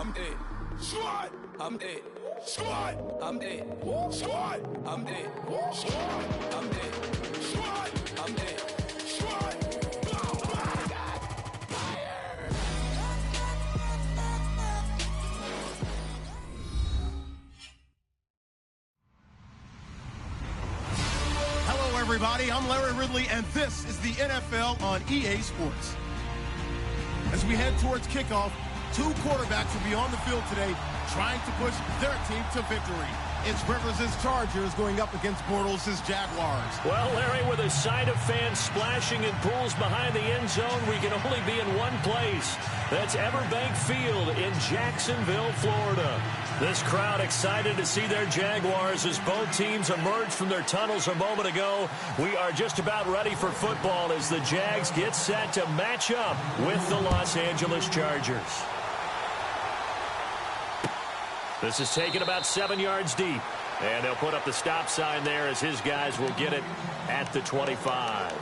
I'm it. Squad. I'm it. Squad. I'm it. Squad. I'm it. Squad. I'm it. Squad. I'm it. Squad. Oh my God. Fire. Hello, everybody. I'm Larry Ridley, and this is the NFL on EA Sports. As we head towards kickoff, two quarterbacks will be on the field today trying to push their team to victory. It's Rivers' Chargers going up against Bortles' Jaguars. Well, Larry, with a sight of fans splashing in pools behind the end zone, we can only be in one place. That's Everbank Field in Jacksonville, Florida. This crowd excited to see their Jaguars as both teams emerged from their tunnels a moment ago. We are just about ready for football as the Jags get set to match up with the Los Angeles Chargers. This is taken about 7 yards deep. And they'll put up the stop sign there as his guys will get it at the 25.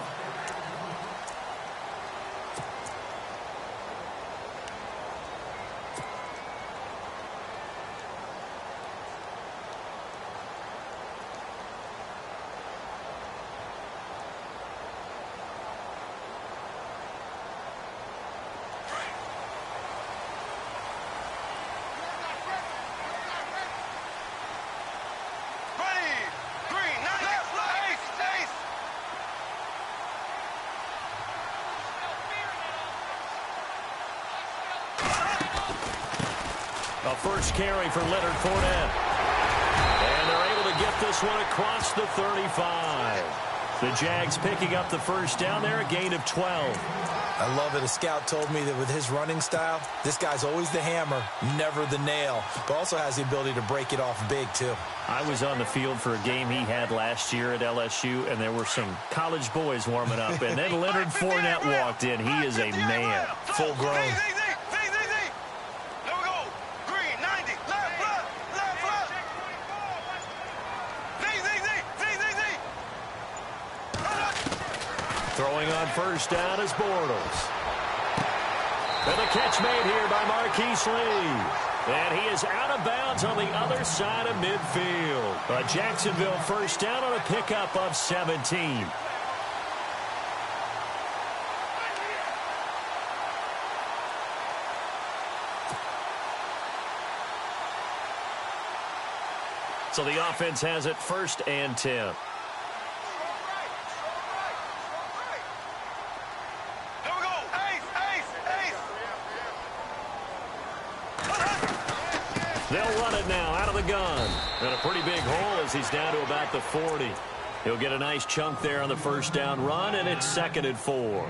A first carry for Leonard Fournette. And they're able to get this one across the 35. The Jags picking up the first down there, a gain of 12. I love it. A scout told me that with his running style, this guy's always the hammer, never the nail, but also has the ability to break it off big, too. I was on the field for a game he had last year at LSU, and there were some college boys warming up, and then Leonard Fournette walked in. He is a man. Full grown. Throwing on first down is Bortles. And the catch made here by Marquise Lee. And he is out of bounds on the other side of midfield. A Jacksonville first down on a pickup of 17. So the offense has it first and 10. They'll run it now out of the gun. And a pretty big hole as he's down to about the 40. He'll get a nice chunk there on the first down run, and it's 2nd and 4.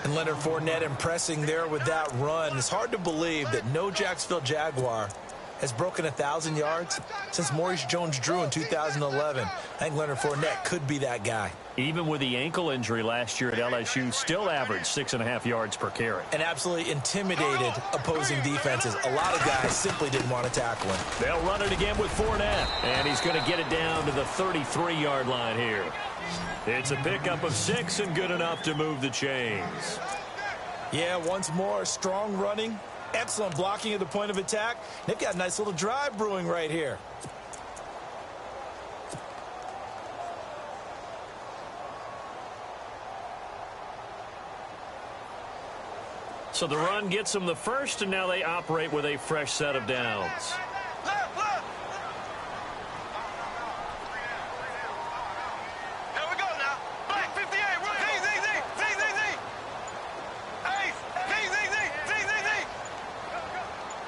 And Leonard Fournette impressing there with that run. It's hard to believe that no Jacksonville Jaguar has broken 1,000 yards since Maurice Jones-Drew in 2011. I think Leonard Fournette could be that guy. Even with the ankle injury last year at LSU, still averaged 6.5 yards per carry. And absolutely intimidated opposing defenses. A lot of guys simply didn't want to tackle him. They'll run it again with Fournette. And he's going to get it down to the 33-yard line here. It's a pickup of 6 and good enough to move the chains. Yeah, once more, strong running. Excellent blocking at the point of attack. They've got a nice little drive brewing right here. So the run gets them the first, and now they operate with a fresh set of downs.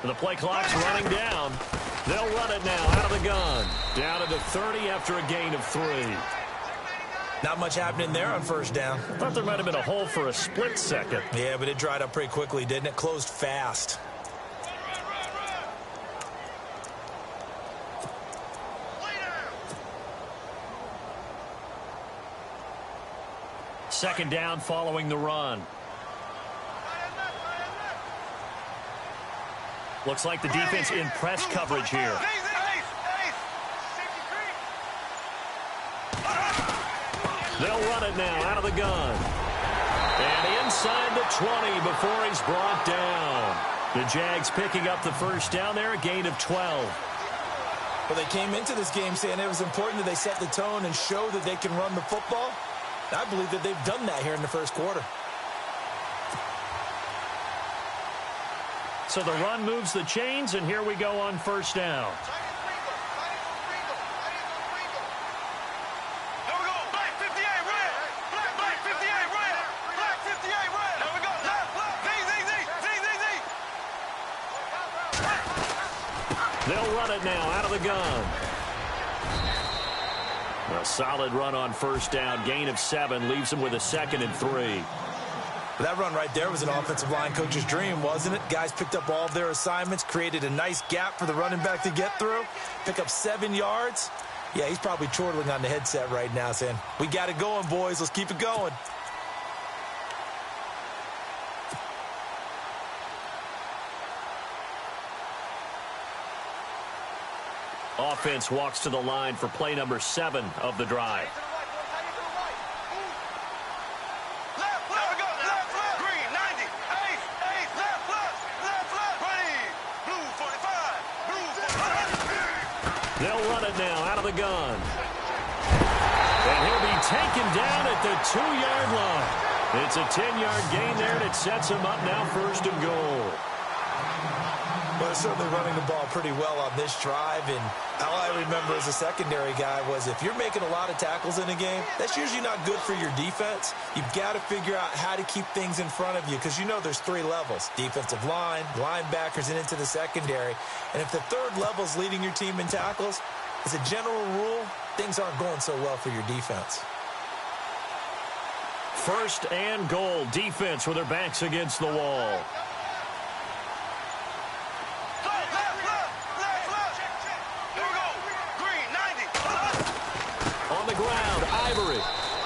The play clock's running down. They'll run it now out of the gun. Down to the 30 after a gain of 3. Not much happening there on first down. I thought there might have been a hole for a split second. Yeah, but it dried up pretty quickly, didn't it? Closed fast. Second down following the run. Looks like the defense in press coverage here. They'll run it now out of the gun. And inside the 20 before he's brought down. The Jags picking up the first down there, a gain of 12. Well, they came into this game saying it was important that they set the tone and show that they can run the football. I believe that they've done that here in the first quarter. So the run moves the chains, and here we go on first down. They'll run it now out of the gun. A solid run on first down. Gain of 7 leaves them with a 2nd and 3. That run right there was an offensive line coach's dream, wasn't it? Guys picked up all of their assignments, created a nice gap for the running back to get through, pick up 7 yards. Yeah, he's probably chortling on the headset right now saying, we got it going, boys. Let's keep it going. Offense walks to the line for play number 7 of the drive. They'll run it now out of the gun. And he'll be taken down at the 2-yard line. It's a 10-yard gain there, and it sets him up now 1st and goal. Well, they're certainly running the ball pretty well on this drive, and all I remember as a secondary guy was if you're making a lot of tackles in a game, that's usually not good for your defense. You've got to figure out how to keep things in front of you because you know there's 3 levels, defensive line, linebackers, and into the secondary. And if the 3rd level's leading your team in tackles, as a general rule, things aren't going so well for your defense. 1st and goal. Defense with their backs against the wall.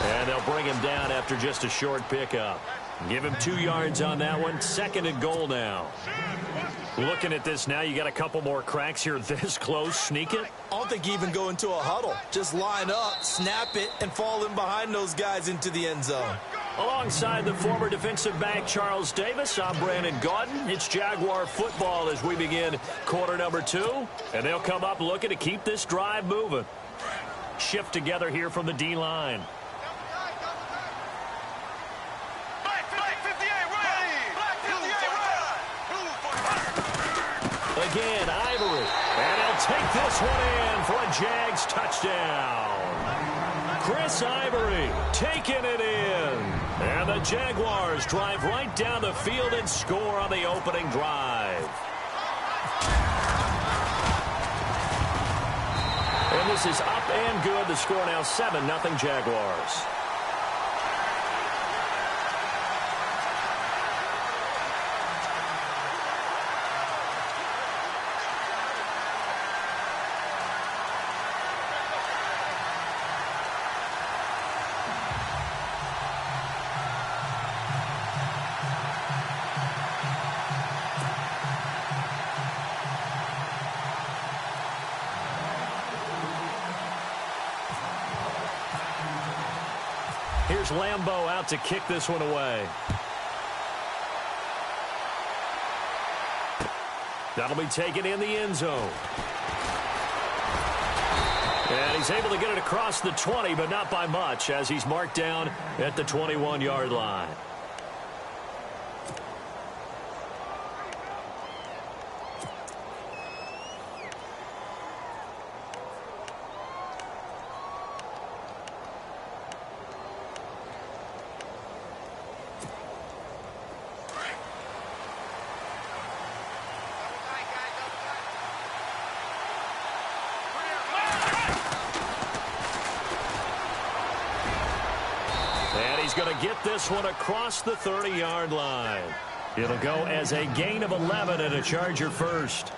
And they'll bring him down after just a short pickup. Give him 2 yards on that one. 2nd and goal now. Looking at this now, you got a couple more cracks here this close. Sneak it. I don't think you even go into a huddle. Just line up, snap it, and fall in behind those guys into the end zone. Alongside the former defensive back Charles Davis, I'm Brandon Gaudin. It's Jaguar football as we begin quarter number 2. And they'll come up looking to keep this drive moving. Shift together here from the D-line. Again, Ivory. And he'll take this one in for a Jags touchdown. Chris Ivory taking it in. And the Jaguars drive right down the field and score on the opening drive. And this is up and good. The score now 7-0 Jaguars. Here's Lambeau out to kick this one away. That'll be taken in the end zone. And he's able to get it across the 20, but not by much, as he's marked down at the 21-yard line. He's going to get this one across the 30-yard line. It'll go as a gain of 11 and a Charger first.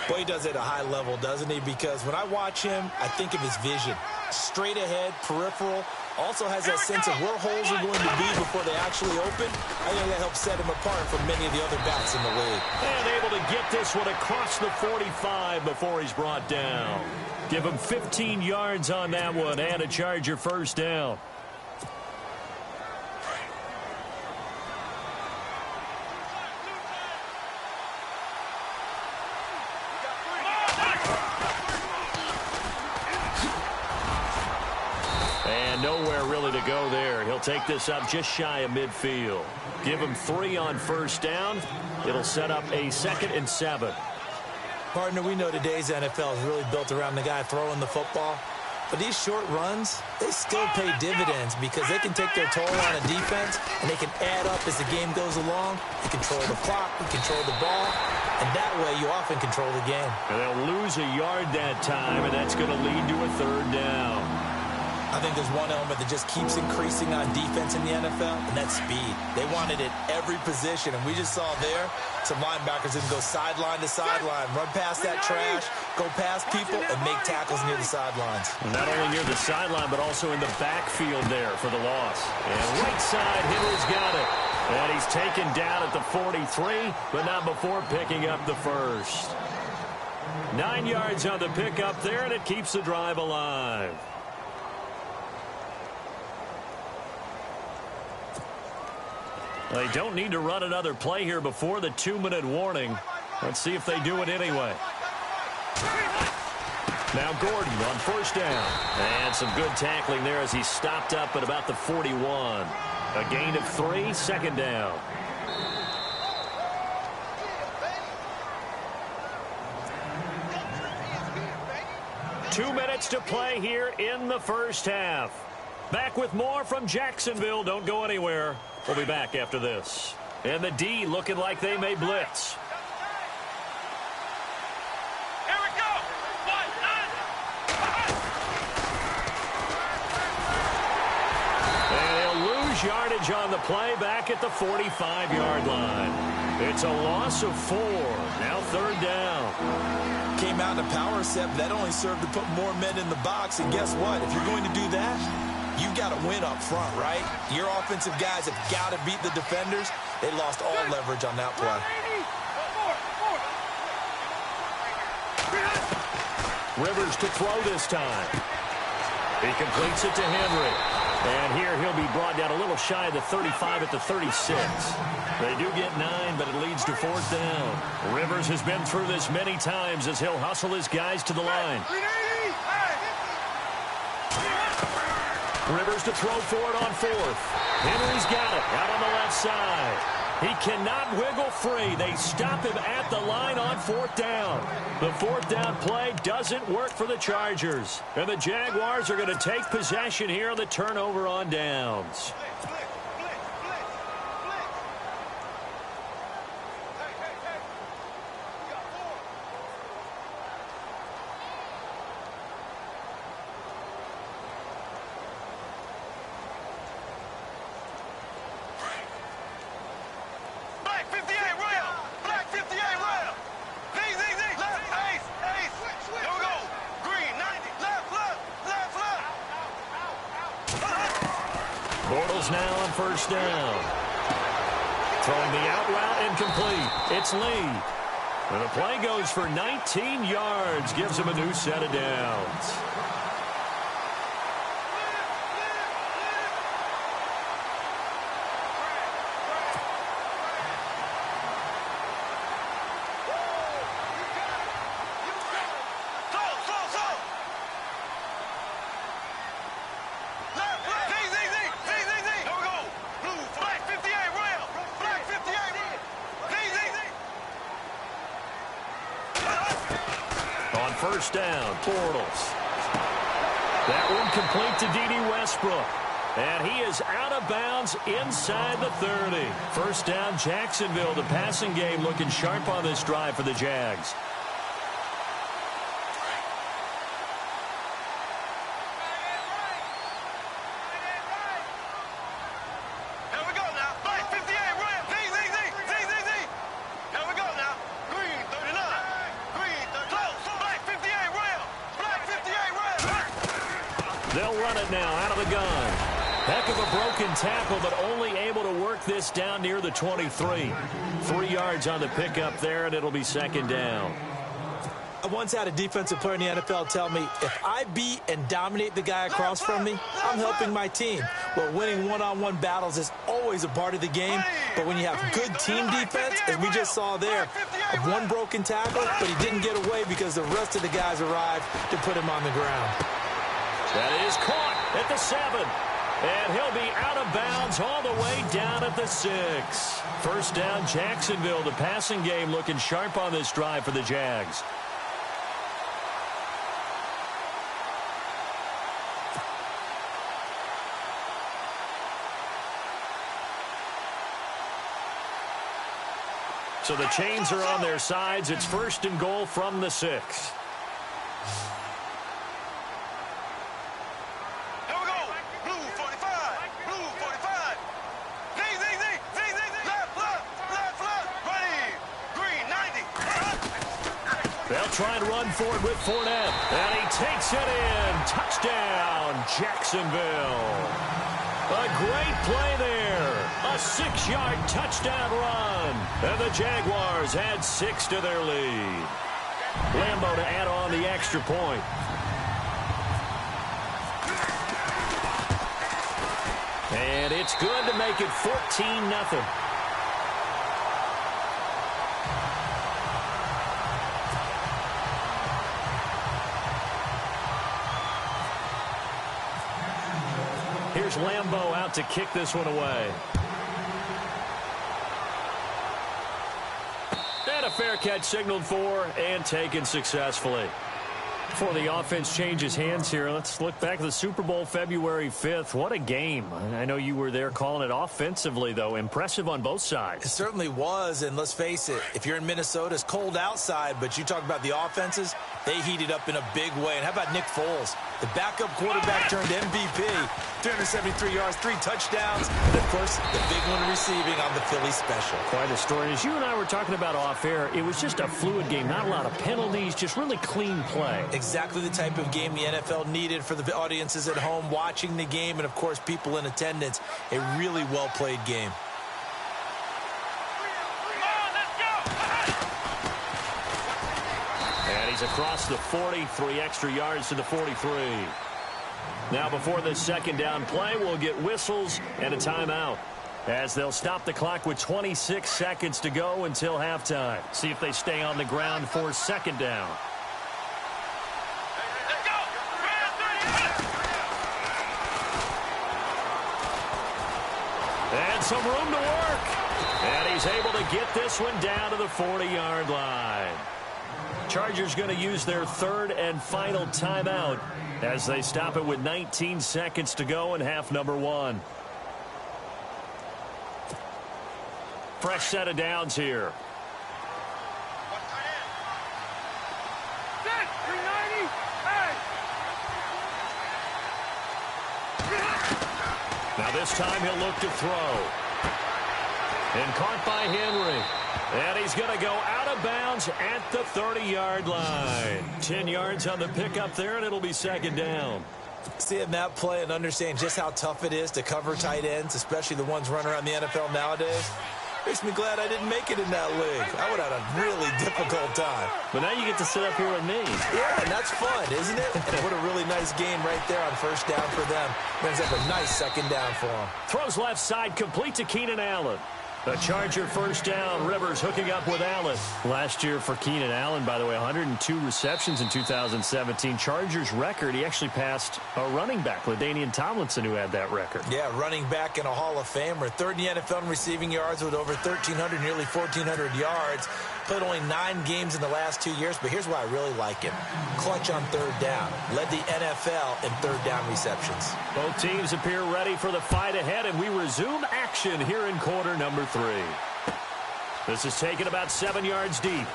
Boy, he does it at a high level, doesn't he? Because when I watch him, I think of his vision. Straight ahead, peripheral. Also has that sense of where holes are going to be before they actually open. I think that helps set him apart from many of the other backs in the league. And able to get this one across the 45 before he's brought down. Give him 15 yards on that one and a Charger first down. And nowhere really to go there. He'll take this up just shy of midfield. Give him 3 on first down. It'll set up a 2nd and 7. Partner, we know today's NFL is really built around the guy throwing the football. But these short runs, they still pay dividends because they can take their toll on a defense and they can add up as the game goes along. You control the clock, you control the ball, and that way you often control the game. And they'll lose a yard that time, and that's going to lead to a 3rd down. I think there's one element that just keeps increasing on defense in the NFL, and that's speed. They want it at every position, and we just saw there some linebackers that can go sideline to sideline, run past that trash, go past people, and make tackles near the sidelines. Not only near the sideline, but also in the backfield there for the loss. And right side, Henry's got it. And he's taken down at the 43, but not before picking up the first. 9 yards on the pickup there, and it keeps the drive alive. They don't need to run another play here before the 2-minute warning. Let's see if they do it anyway. Now Gordon on first down. And some good tackling there as he stopped up at about the 41. A gain of 3, 2nd down. Two minutes to play here in the first half. Back with more from Jacksonville. Don't go anywhere. We'll be back after this. And the D looking like they may blitz. Here we go. 1, 9. And he'll lose yardage on the play back at the 45-yard line. It's a loss of 4. Now 3rd down. Came out in a power set, but that only served to put more men in the box. And guess what? If you're going to do that, you've got to win up front, right? Your offensive guys have got to beat the defenders. They lost all leverage on that play. Rivers to throw this time. He completes it to Henry. And here he'll be brought down a little shy of the 35 at the 36. They do get 9, but it leads to 4th down. Rivers has been through this many times as he'll hustle his guys to the line. Rivers to throw for it on 4th. Henry's got it out on the left side. He cannot wiggle free. They stop him at the line on 4th down. The 4th down play doesn't work for the Chargers. And the Jaguars are going to take possession here on the turnover on downs. Now on first down. Throwing the out route incomplete. It's Lee. And the play goes for 19 yards. Gives him a new set of downs. First down, Bortles. That one complete to D.D. Westbrook. And he is out of bounds inside the 30. First down, Jacksonville. The passing game looking sharp on this drive for the Jags. They'll run it now out of the gun. Heck of a broken tackle, but only able to work this down near the 23. 3 yards on the pickup there, and it'll be 2nd down. I once had a defensive player in the NFL tell me, if I beat and dominate the guy across from me, I'm helping my team. Well, winning one-on-one battles is always a part of the game, but when you have good team defense, as we just saw there, one broken tackle, but he didn't get away because the rest of the guys arrived to put him on the ground. That is caught at the 7. And he'll be out of bounds all the way down at the 6. First down, Jacksonville. The passing game looking sharp on this drive for the Jags. So the chains are on their sides. It's 1st and goal from the 6. They'll try and run for it with Fournette. And he takes it in. Touchdown, Jacksonville. A great play there. A 6-yard touchdown run. And the Jaguars add 6 to their lead. Lambeau to add on the extra point. And it's good to make it 14-0. Here's Lambeau out to kick this one away. And a fair catch signaled for and taken successfully. Before the offense changes hands here, let's look back at the Super Bowl February 5th. What a game. I know you were there calling it offensively, though. Impressive on both sides. It certainly was, and let's face it, if you're in Minnesota, it's cold outside, but you talk about the offenses, they heated up in a big way. And how about Nick Foles? The backup quarterback turned MVP, 373 yards, 3 touchdowns, and, of course, the big one receiving on the Philly special. Quite a story. As you and I were talking about off air, it was just a fluid game, not a lot of penalties, just really clean play. Exactly the type of game the NFL needed for the audiences at home watching the game and, of course, people in attendance. A really well-played game. And he's across the 40, 3 extra yards to the 43. Now before this second down play, we'll get whistles and a timeout, as they'll stop the clock with 26 seconds to go until halftime. See if they stay on the ground for second down. And some room to work. And he's able to get this one down to the 40-yard line. Chargers going to use their 3rd and final timeout as they stop it with 19 seconds to go in half number 1. Fresh set of downs here. Now this time he'll look to throw. And caught by Henry. And he's going to go out of bounds at the 30-yard line. 10 yards on the pickup there, and it'll be second down. Seeing that play and understanding just how tough it is to cover tight ends, especially the ones running around the NFL nowadays, makes me glad I didn't make it in that league. I would have had a really difficult time. But now you get to sit up here with me. Yeah, and that's fun, isn't it? And what a really nice game right there on first down for them. Brings up a nice second down for them. Throws left side, complete to Keenan Allen. A Charger first down. Rivers hooking up with Allen. Last year for Keenan Allen, by the way, 102 receptions in 2017. Chargers record, he actually passed a running back, LaDainian Tomlinson, who had that record. Yeah, running back and a Hall of Famer. 3rd in the NFL in receiving yards with over 1,300, nearly 1,400 yards. Played only 9 games in the last 2 years, but here's why I really like him. Clutch on 3rd down. Led the NFL in 3rd down receptions. Both teams appear ready for the fight ahead, and we resume action here in quarter number 3. This is taken about 7 yards deep.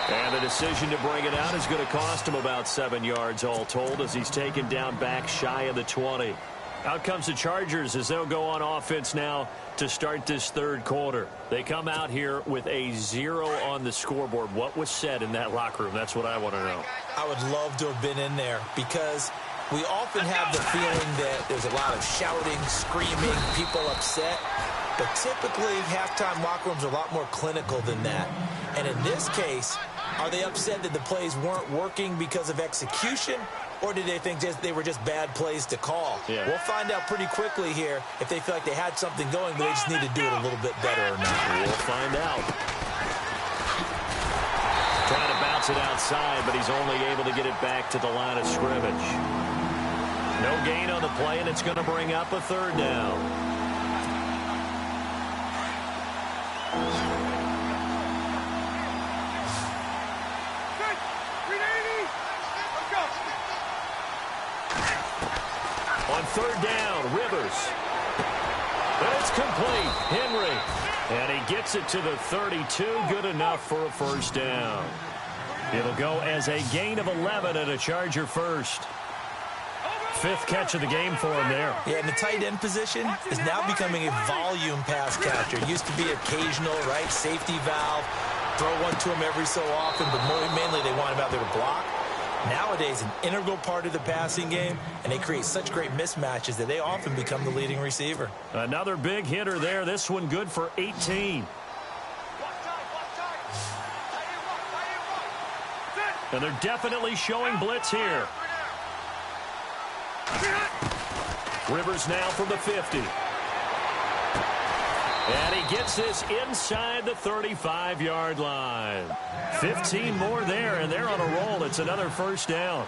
And the decision to bring it out is going to cost him about 7 yards all told, as he's taken down back shy of the 20. Out comes the Chargers as they'll go on offense now to start this 3rd quarter. They come out here with a 0 on the scoreboard. What was said in that locker room? That's what I want to know. I would love to have been in there, because we often have the feeling that there's a lot of shouting, screaming, people upset. But typically, halftime locker rooms are a lot more clinical than that. And in this case, Are they upset that the plays weren't working because of execution, or did they think they were just bad plays to call? Yeah. We'll find out pretty quickly here if they feel like they had something going, but they just need to do it a little bit better or not. We'll find out. Trying to bounce it outside, but he's only able to get it back to the line of scrimmage. No gain on the play, and it's going to bring up a third down. On third down, Rivers. And it's complete. Henry. And he gets it to the 32. Good enough for a first down. It'll go as a gain of 11 and a Charger first. Fifth catch of the game for him there. Yeah, and the tight end position is now becoming a volume pass catcher. It used to be occasional, right? Safety valve. Throw one to him every so often, but mainly they want him out there to block. Nowadays, an integral part of the passing game, and they create such great mismatches that they often become the leading receiver. Another big hitter there. This one good for 18. And they're definitely showing blitz here. Rivers now from the 50. And he gets this inside the 35-yard line. 15 more there, and they're on a roll. It's another first down.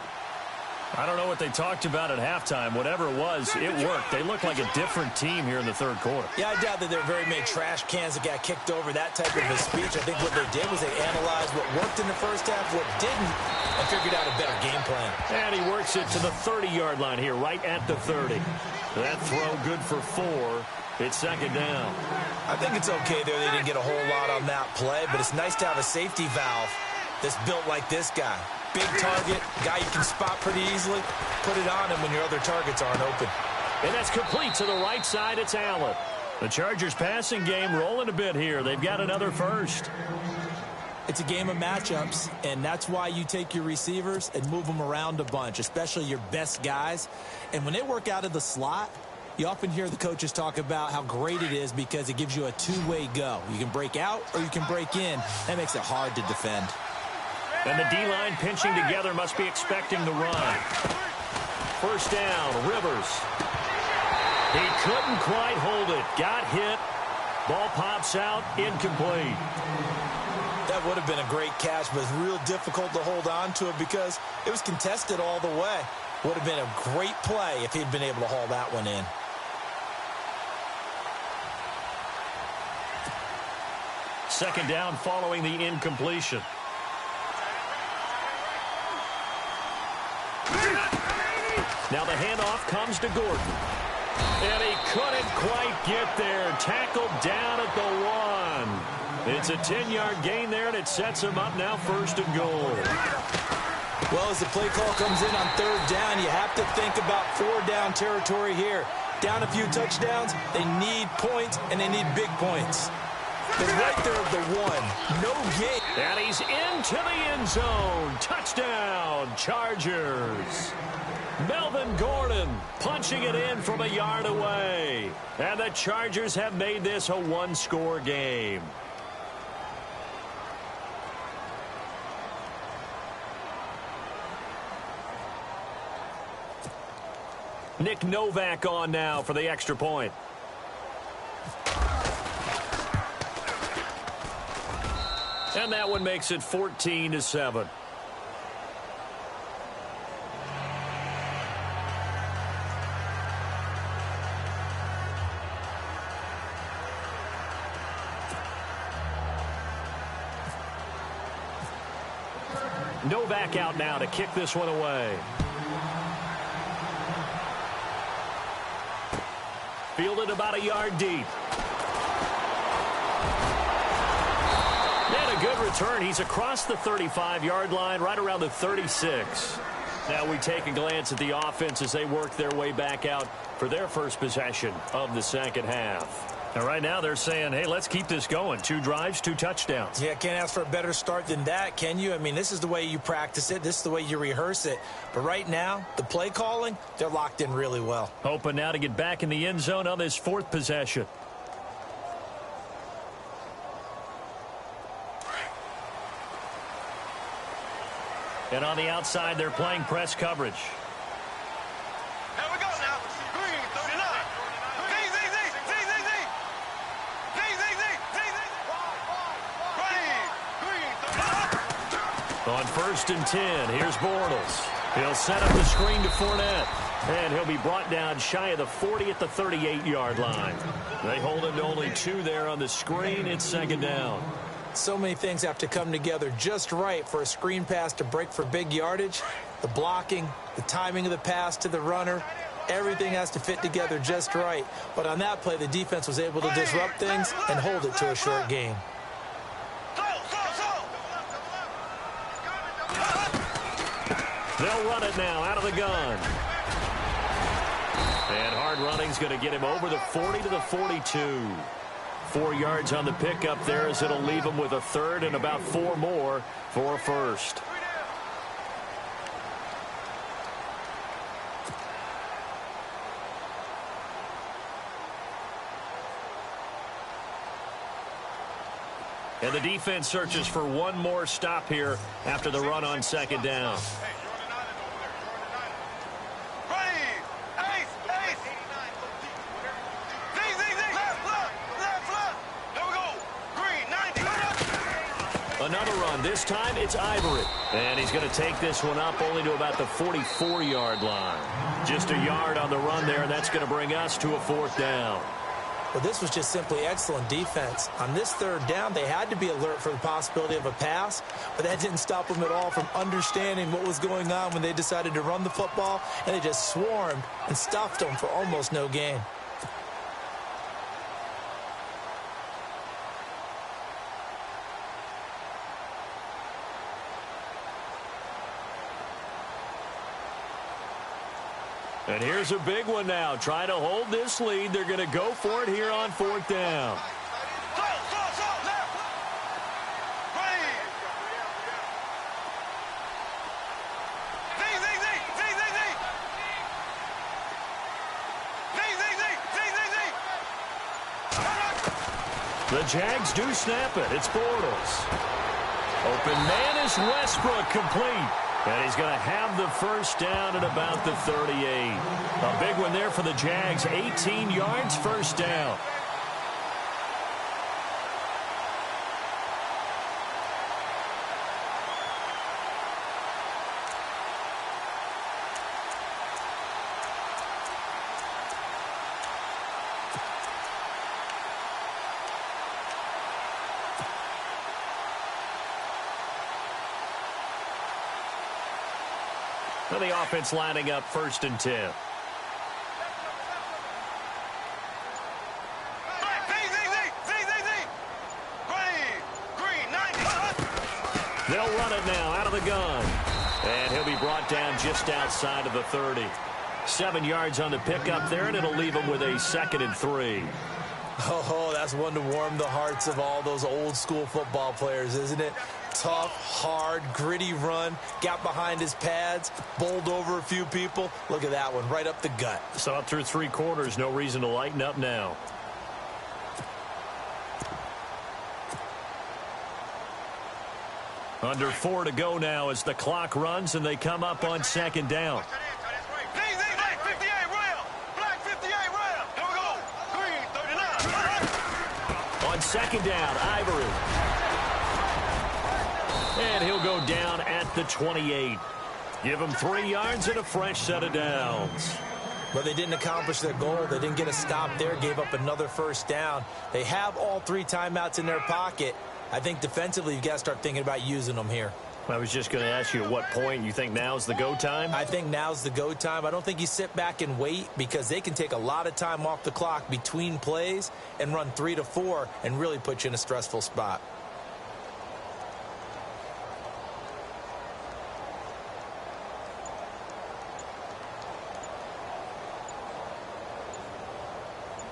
I don't know what they talked about at halftime. Whatever it was, it worked. They look like a different team here in the third quarter. Yeah, I doubt that there are very many trash cans that got kicked over, that type of a speech. I think what they did was they analyzed what worked in the first half, what didn't, and figured out a better game plan. And he works it to the 30-yard line here, right at the 30. That throw good for 4. It's second down. I think it's okay there. They didn't get a whole lot on that play, but it's nice to have a safety valve that's built like this guy. Big target, guy you can spot pretty easily. Put it on him when your other targets aren't open. And that's complete to the right side. It's Allen. The Chargers passing game rolling a bit here. They've got another first. It's a game of matchups, and that's why you take your receivers and move them around a bunch, especially your best guys. And when they work out of the slot, you often hear the coaches talk about how great it is because it gives you a two-way go. You can break out or you can break in. That makes it hard to defend. And the D-line pinching together must be expecting the run. First down, Rivers. He couldn't quite hold it. Got hit. Ball pops out, incomplete. That would have been a great catch, but it's real difficult to hold on to it because it was contested all the way. Would have been a great play if he'd been able to haul that one in. Second down following the incompletion. Now the handoff comes to Gordon. And he couldn't quite get there. Tackled down at the 1. It's a 10-yard gain there, and it sets him up now first and goal. Well, as the play call comes in on third down, you have to think about 4-down territory here. Down a few touchdowns, they need points, and they need big points. They're right there at the 1. No gain. And he's into the end zone. Touchdown, Chargers. Melvin Gordon punching it in from a yard away. And the Chargers have made this a one-score game. Nick Novak on now for the extra point. And that one makes it 14-7. Novak out now to kick this one away. Fielded about a yard deep. And a good return. He's across the 35-yard line, right around the 36. Now we take a glance at the offense as they work their way back out for their first possession of the second half. And right now they're saying, hey, let's keep this going. 2 drives, 2 touchdowns. Yeah, can't ask for a better start than that, can you? I mean, this is the way you practice it. This is the way you rehearse it. But right now, the play calling, they're locked in really well. Hoping now to get back in the end zone on this 4th possession. And on the outside, they're playing press coverage. Here we go now. Green, 39. On 1st and 10, here's Bortles. He'll set up the screen to Fournette. And he'll be brought down shy of the 40 at the 38-yard line. They hold him to only 2 there on the screen. It's 2nd down. So many things have to come together just right for a screen pass to break for big yardage. The blocking, the timing of the pass to the runner, everything has to fit together just right. But on that play, the defense was able to disrupt things and hold it to a short gain. They'll run it now out of the gun. And hard running's going to get him over the 40 to the 42. 4 yards on the pickup there as it'll leave him with a 3rd and about 4 more for a 1st. And the defense searches for one more stop here after the run on 2nd down. Another run. This time it's Ivory. And he's going to take this one up only to about the 44-yard line. Just a yard on the run there, and that's going to bring us to a 4th down. Well, this was just simply excellent defense. On this 3rd down, they had to be alert for the possibility of a pass, but that didn't stop them at all from understanding what was going on when they decided to run the football, and they just swarmed and stuffed them for almost no gain. And here's a big one now. Trying to hold this lead. They're going to go for it here on 4th down. The Jags do snap it. It's Bortles. Open man is Westbrook, complete. And he's going to have the 1st down at about the 38. A big one there for the Jags. 18 yards, 1st down. The offense lining up 1st and 10. They'll run it now out of the gun. And he'll be brought down just outside of the 30. 7 yards on the pickup there, and it'll leave him with a 2nd and 3. Oh, that's one to warm the hearts of all those old school football players, isn't it? Tough, hard, gritty run, got behind his pads, bowled over a few people. Look at that one, right up the gut. Saw it through 3 quarters, no reason to lighten up now. Under 4 to go now as the clock runs and they come up on 2nd down. On 2nd down, Ivory. And he'll go down at the 28. Give him 3 yards and a fresh set of downs. But they didn't accomplish their goal. They didn't get a stop there, gave up another 1st down. They have all 3 timeouts in their pocket. I think defensively you've got to start thinking about using them here. I was just going to ask you at what point you think now's the go time? I think now's the go time. I don't think you sit back and wait because they can take a lot of time off the clock between plays and run 3 to 4 and really put you in a stressful spot.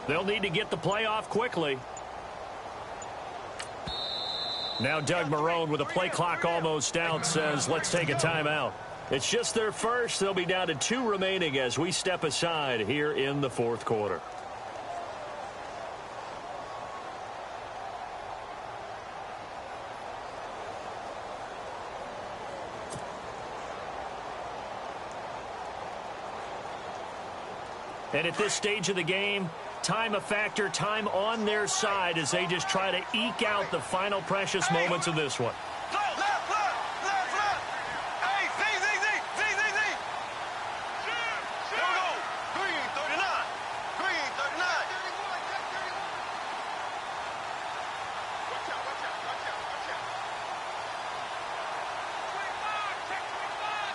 They'll need to get the play off quickly. Now Doug Marrone with a play clock almost out says, let's take a timeout. It's just their first. They'll be down to 2 remaining as we step aside here in the 4th quarter. And at this stage of the game, time a factor, time on their side as they just try to eke out the final precious moments of this one.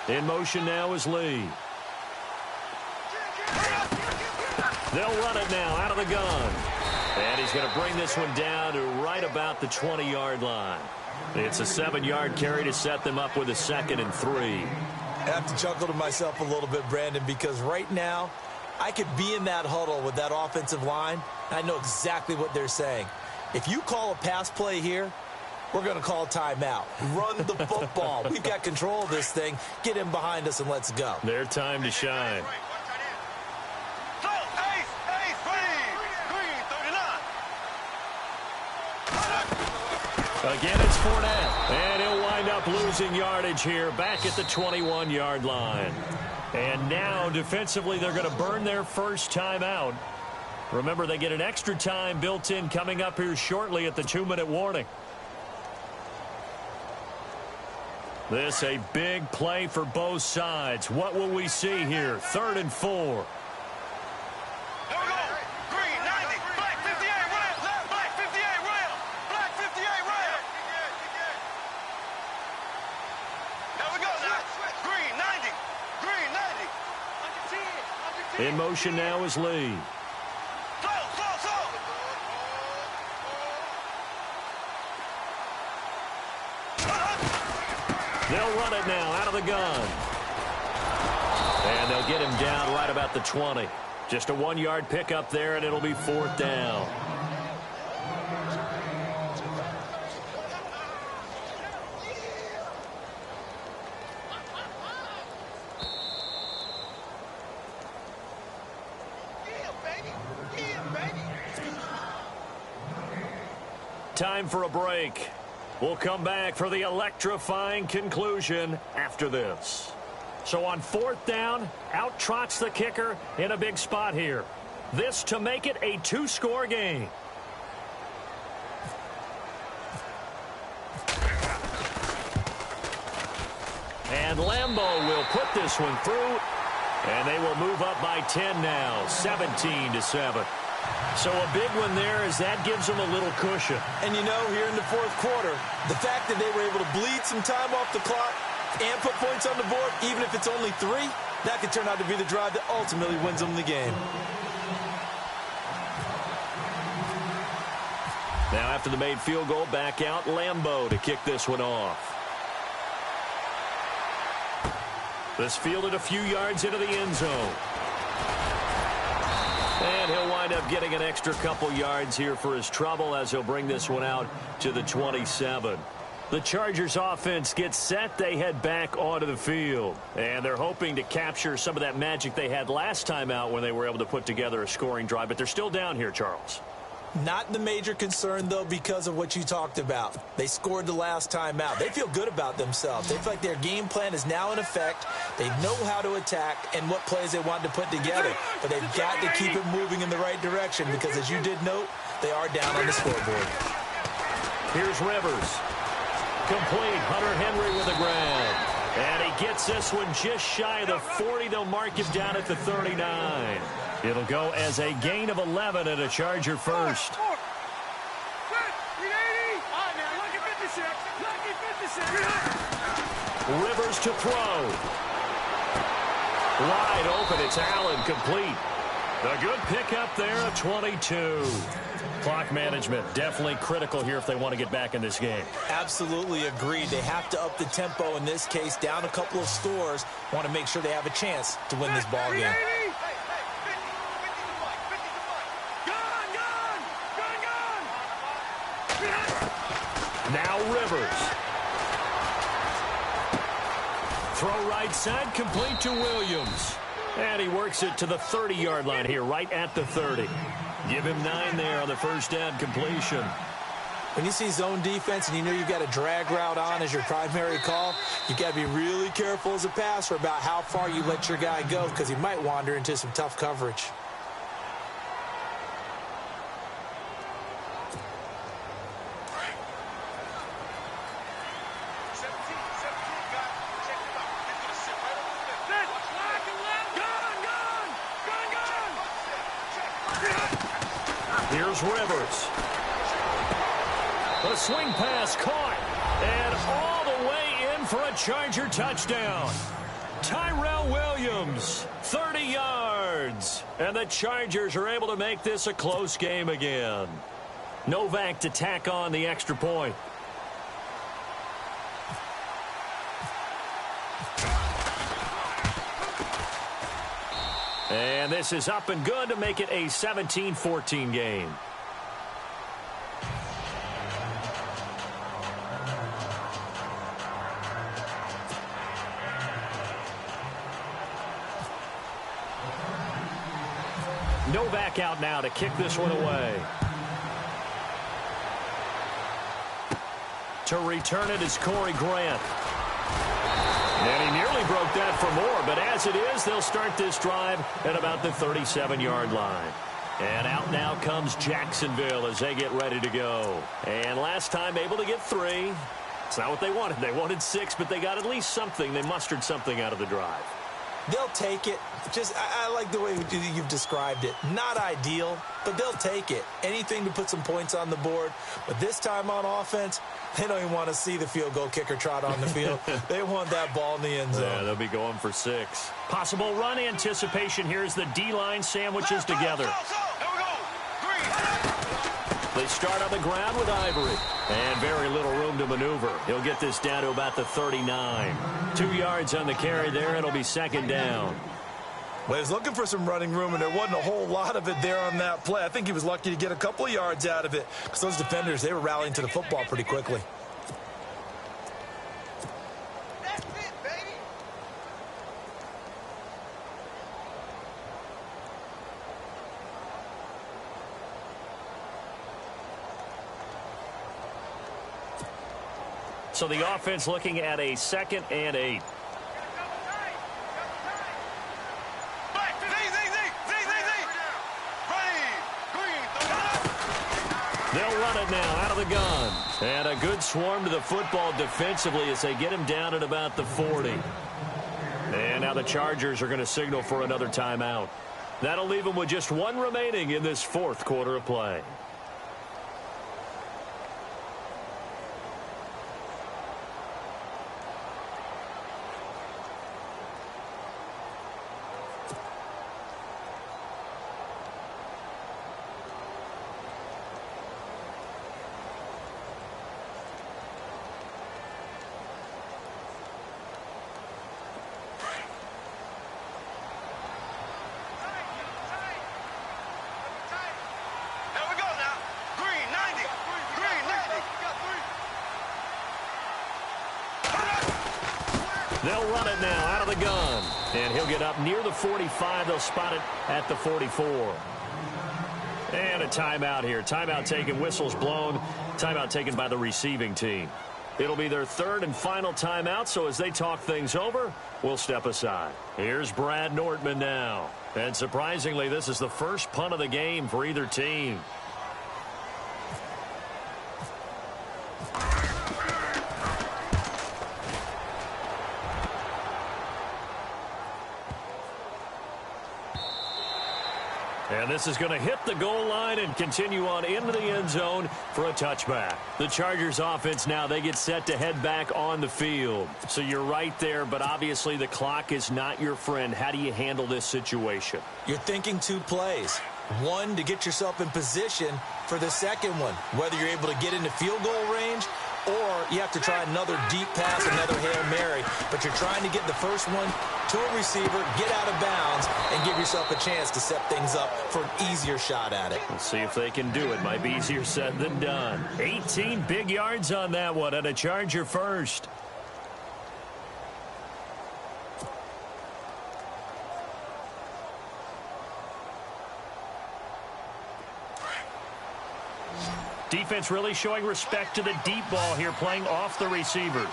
In motion now is Lee. They'll run it now out of the gun. And he's going to bring this one down to right about the 20-yard line. It's a 7-yard carry to set them up with a 2nd and 3. I have to chuckle to myself a little bit, Brandon, because right now I could be in that huddle with that offensive line, and I know exactly what they're saying. If you call a pass play here, we're going to call timeout. Run the football. We've got control of this thing. Get him behind us and let's go. Their time to shine. Again, it's Fournette. And he'll wind up losing yardage here back at the 21-yard line. And now, defensively, they're going to burn their first timeout. Remember, they get an extra time built in coming up here shortly at the 2-minute warning. This a big play for both sides. What will we see here? 3rd and 4. Here we go. Green, 90. Black 58, Ram. Black 58, Ram. Black 58, Ram. Here we go now. Green, 90. Green, 90. In motion now is Lee. They'll run it now out of the gun. And they'll get him down right about the 20. Just a 1-yard pickup there, and it'll be 4th down. Time for a break. We'll come back for the electrifying conclusion after this. So on 4th down, out trots the kicker in a big spot here. This to make it a 2-score game. And Lambeau will put this one through, and they will move up by 10 now, 17-7. So a big one there as that gives them a little cushion. And you know, here in the 4th quarter, the fact that they were able to bleed some time off the clock and put points on the board, even if it's only 3, that could turn out to be the drive that ultimately wins them the game. Now after the made field goal, back out Lambeau to kick this one off. This fielded a few yards into the end zone. And he'll wind up getting an extra couple yards here for his trouble as he'll bring this one out to the 27. The Chargers offense gets set. They head back onto the field. And they're hoping to capture some of that magic they had last time out when they were able to put together a scoring drive. But they're still down here, Charles. Not the major concern, though, because of what you talked about. They scored the last time out. They feel good about themselves. They feel like their game plan is now in effect. They know how to attack and what plays they want to put together. But they've got to keep it moving in the right direction because, as you did note, they are down on the scoreboard. Here's Rivers. Complete. Hunter Henry with the grab. And he gets this one just shy of the 40. They'll mark him down at the 39. It'll go as a gain of 11 and a Charger first. Rivers to throw. Wide open. It's Allen complete. A good pickup there, a 22. Clock management definitely critical here if they want to get back in this game. Absolutely agreed. They have to up the tempo in this case, down a couple of scores. Want to make sure they have a chance to win this ball game. Now Rivers. Throw right side, complete to Williams. And he works it to the 30-yard line here, right at the 30. Give him 9 there on the first down completion. When you see zone defense and you know you've got a drag route on as your primary call, you've got to be really careful as a passer about how far you let your guy go because he might wander into some tough coverage. Here's Rivers. A swing pass caught. And all the way in for a Charger touchdown. Tyrell Williams, 30 yards. And the Chargers are able to make this a close game again. Novak to tack on the extra point. And this is up and good to make it a 17-14 game. Novak out now to kick this one away. To return it is Corey Grant. And he nearly broke that for more, but as it is, they'll start this drive at about the 37-yard line. And out now comes Jacksonville as they get ready to go. And last time able to get 3. It's not what they wanted. They wanted 6, but they got at least something. They mustered something out of the drive. They'll take it. I like the way you've described it. Not ideal, but they'll take it. Anything to put some points on the board. But this time on offense, they don't even want to see the field goal kicker trot on the field. They want that ball in the end zone. Yeah, they'll be going for 6. Possible run anticipation. Here's the D-line sandwiches together. Here we go. Green. They start on the ground with Ivory. And very little room to maneuver. He'll get this down to about the 39. 2 yards on the carry there. It'll be second down. Well, he was looking for some running room, and there wasn't a whole lot of it there on that play. I think he was lucky to get a couple of yards out of it because those defenders, they were rallying to the football pretty quickly. That's it, baby. So the offense looking at a 2nd and 8. They'll run it now out of the gun. And a good swarm to the football defensively as they get him down at about the 40. And now the Chargers are going to signal for another timeout. That'll leave them with just 1 remaining in this 4th quarter of play. They'll run it now out of the gun. And he'll get up near the 45. They'll spot it at the 44. And a timeout here. Timeout taken, whistles blown. Timeout taken by the receiving team. It'll be their 3rd and final timeout, so as they talk things over, we'll step aside. Here's Brad Nortman now. And surprisingly, this is the first punt of the game for either team. And this is going to hit the goal line and continue on into the end zone for a touchback. The Chargers offense now, they get set to head back on the field. So you're right there, but obviously the clock is not your friend. How do you handle this situation? You're thinking 2 plays. 1 to get yourself in position for the second one, whether you're able to get into field goal range or you have to try another deep pass, another Hail Mary. But you're trying to get the first one to a receiver, get out of bounds, and give yourself a chance to set things up for an easier shot at it. Let's see if they can do it. Might be easier said than done. 18 big yards on that one, and a Charger first. Defense really showing respect to the deep ball here, playing off the receivers.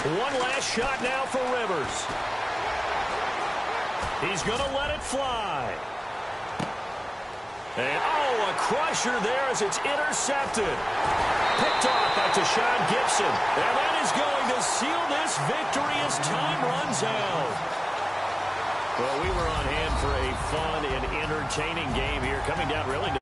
One last shot now for Rivers. He's going to let it fly. And, a crusher there as it's intercepted. Picked off by Tashawn Gibson. And that is going to seal this victory as as time runs out. Well, we were on hand for a fun and entertaining game here, coming down really